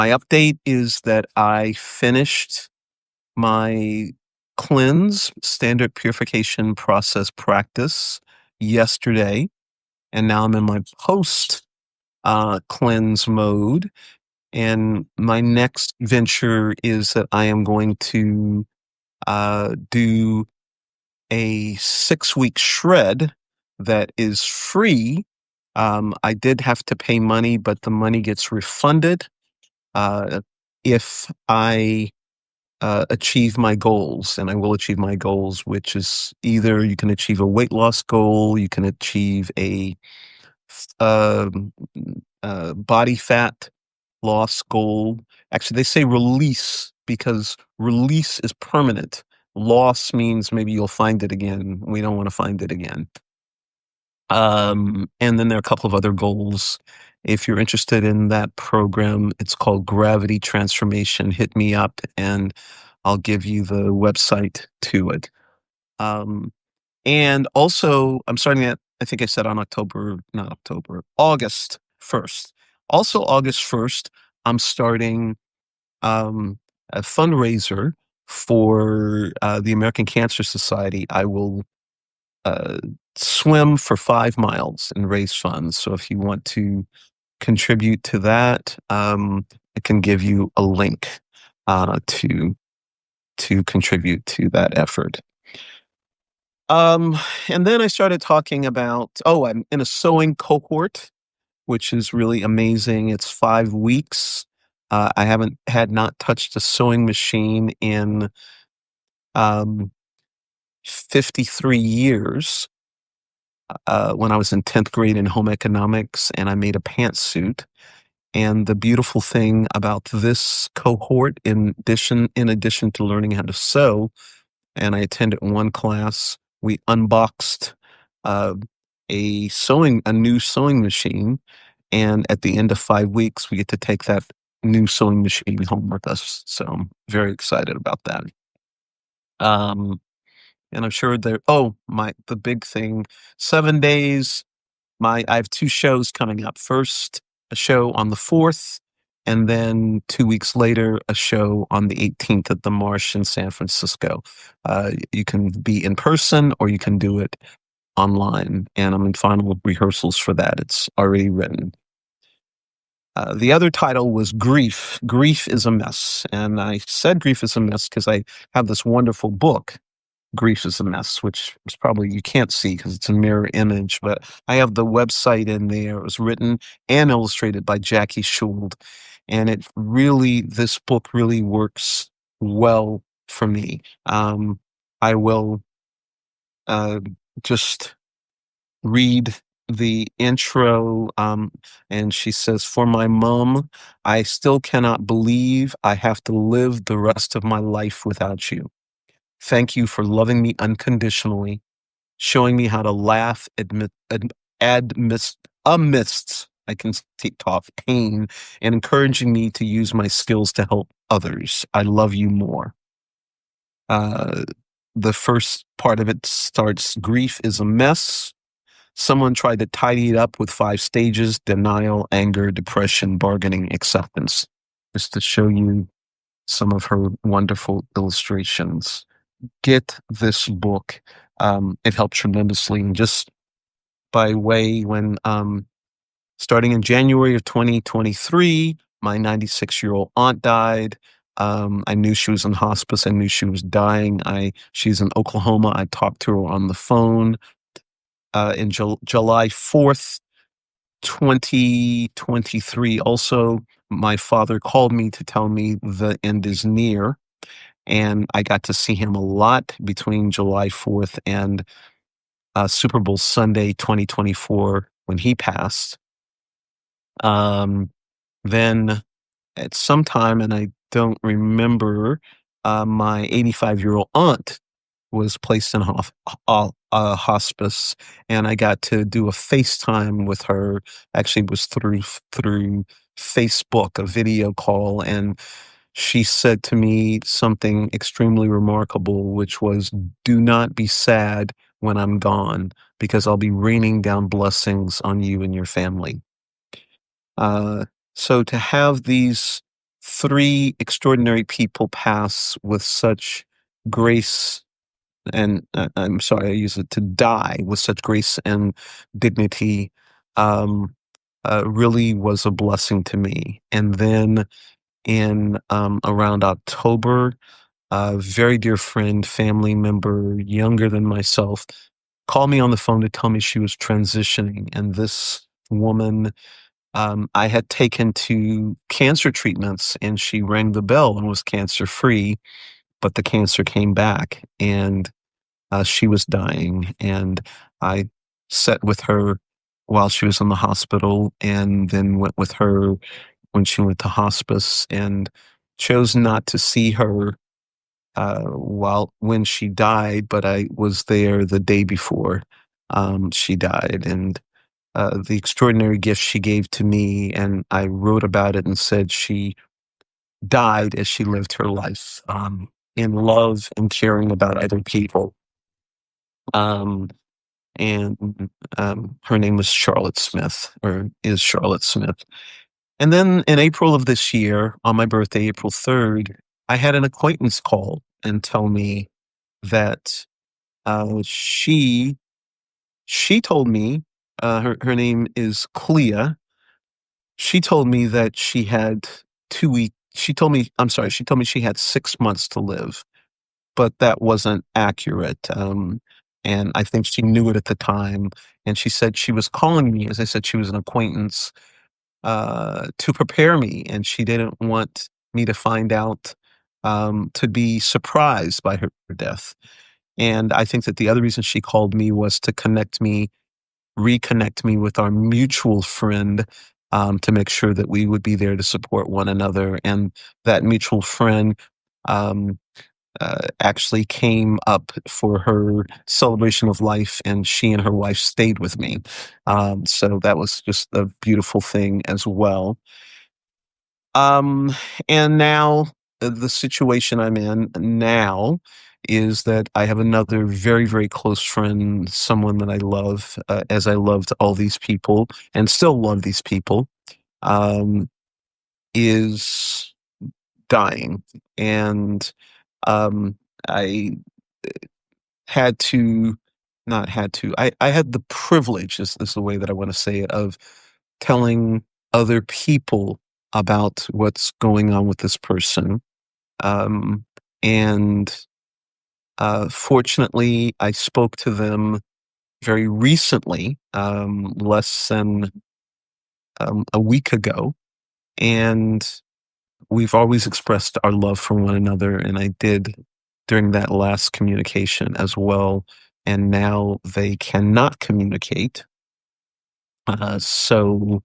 My update is that I finished my cleanse standard purification process practice yesterday, and now I'm in my post cleanse mode. And my next venture is that I am going to do a 6-week shred that is free. I did have to pay money, but the money gets refunded if I achieve my goals, and I will achieve my goals, which is either you can achieve a weight loss goal, you can achieve a um, body fat loss goal. Actually, they say release because release is permanent. Loss means maybe you'll find it again. We don't want to find it again. And then there are a couple of other goals. If you're interested in that program, it's called Gravity Transformation. Hit me up and I'll give you the website to it. Um, and also, I'm starting at, I think I said on August 1st. Also, August 1st, I'm starting a fundraiser for the American Cancer Society. I will uh, swim for 5 miles and raise funds. So if you want to contribute to that, I can give you a link to contribute to that effort. Um, and then I started talking about, I'm in a sewing cohort, which is really amazing. It's 5 weeks. I haven't had not touched a sewing machine in 53 years. When I was in 10th grade in home economics, and I made a pantsuit. And the beautiful thing about this cohort, in addition to learning how to sew, and I attended one class, we unboxed uh, a new sewing machine, and at the end of 5 weeks, we get to take that new sewing machine home with us. So I'm very excited about that. Um, and I'm sure the big thing, 7 days. I have two shows coming up. First, a show on the 4th, and then 2 weeks later, a show on the 18th at the Marsh in San Francisco. You can be in person or you can do it online, and I'm in final rehearsals for that. It's already written. The other title was Grief. Grief is a Mess. And I said Grief is a Mess because I have this wonderful book, Grief is a Mess, which is probably you can't see because it's a mirror image, but I have the website in there. It was written and illustrated by Jackie Schuld. And this book really works well for me. I will just read the intro, and she says, "For my mom, I still cannot believe I have to live the rest of my life without you. Thank you for loving me unconditionally, showing me how to laugh amidst I can talk pain, and encouraging me to use my skills to help others. I love you more." Uh, the first part of it starts, grief is a mess. Someone tried to tidy it up with 5 stages: denial, anger, depression, bargaining, acceptance. Just to show you some of her wonderful illustrations. Get this book. It helped tremendously. And just by way, when starting in January of 2023, my 96-year-old aunt died. I knew she was in hospice. I knew she was dying. She's in Oklahoma. I talked to her on the phone in July 4th, 2023. Also, my father called me to tell me the end is near. And I got to see him a lot between July 4th and Super Bowl Sunday 2024 when he passed. Then at some time, and I don't remember, my 85-year-old aunt was placed in hospice, and I got to do a FaceTime with her. Actually, it was through Facebook, a video call, and she said to me something extremely remarkable, which was, "Do not be sad when I'm gone, because I'll be raining down blessings on you and your family." Uh, so to have these three extraordinary people pass with such grace and I'm sorry, I use it to die with such grace and dignity, um, really was a blessing to me. And then in around October, a very dear friend, family member, younger than myself, called me on the phone to tell me she was transitioning. And this woman, I had taken to cancer treatments, and she rang the bell and was cancer free, but the cancer came back. And she was dying, and I sat with her while she was in the hospital, and then went with her when she went to hospice, and chose not to see her while when she died, but I was there the day before she died, and the extraordinary gift she gave to me, and I wrote about it and said she died as she lived her life in love and caring about other people. Um, and her name was Charlotte Smith, or is Charlotte Smith. And then in April of this year, on my birthday, April 3rd, I had an acquaintance call and tell me that uh, she she told me her name is Clea. She told me that she had 2 weeks. She told me, I'm sorry, she told me she had 6 months to live, but that wasn't accurate. And I think she knew it at the time. And she said she was calling me, as I said, she was an acquaintance, to prepare me, and she didn't want me to find out, to be surprised by her death. And I think that the other reason she called me was to reconnect me with our mutual friend, to make sure that we would be there to support one another. And that mutual friend, um, actually came up for her celebration of life, and she and her wife stayed with me. So that was just a beautiful thing as well. Um, and now the situation I'm in now is that I have another very, very close friend, someone that I love, as I loved all these people and still love these people, um, is dying. And um, I had to, not had to, I had the privilege, is the way that I want to say it, of telling other people about what's going on with this person. Um, and Fortunately, I spoke to them very recently, less than a week ago, and we've always expressed our love for one another, and I did during that last communication as well. And now they cannot communicate. So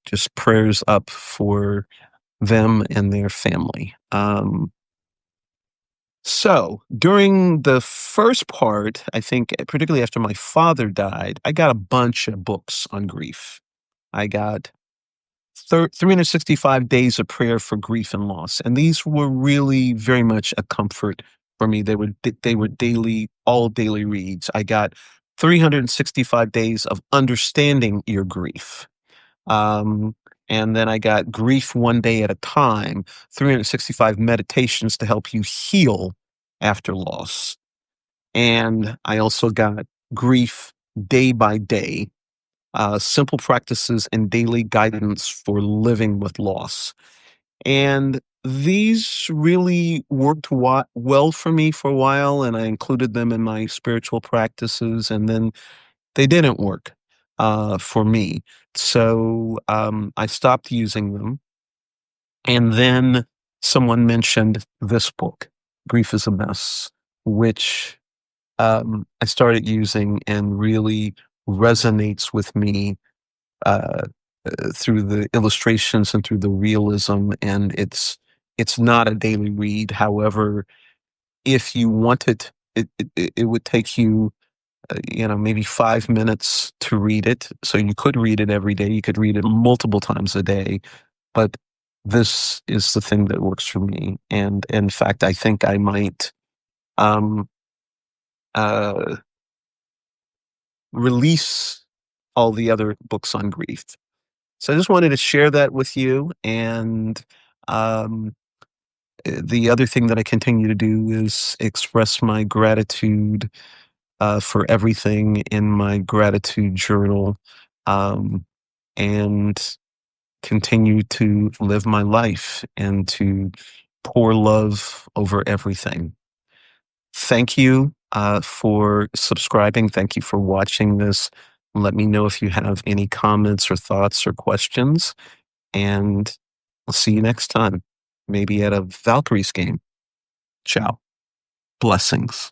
just prayers up for them and their family. So during the first part, I think, particularly after my father died, I got a bunch of books on grief. I got 365 days of prayer for grief and loss, and these were really very much a comfort for me. They were daily, all daily reads. I got 365 days of understanding your grief. Um, and then I got Grief One Day at a Time, 365 meditations to help you heal after loss. And I also got Grief Day by Day, simple practices and daily guidance for living with loss. And these really worked well for me for a while, and I included them in my spiritual practices. And then they didn't work for me. So I stopped using them. And then someone mentioned this book, Grief is a Mess, which I started using and really resonates with me through the illustrations and through the realism. And it's not a daily read. However, if you wanted, it would take you maybe 5 minutes to read it. So you could read it every day. You could read it multiple times a day. But this is the thing that works for me. And in fact, I think I might um, uh, release all the other books on grief. So I just wanted to share that with you. And Um, the other thing that I continue to do is express my gratitude for everything in my gratitude journal, um, and continue to live my life and to pour love over everything. Thank you for subscribing. Thank you for watching this. Let me know if you have any comments or thoughts or questions, and I'll see you next time, maybe at a Valkyries game. Ciao. Blessings.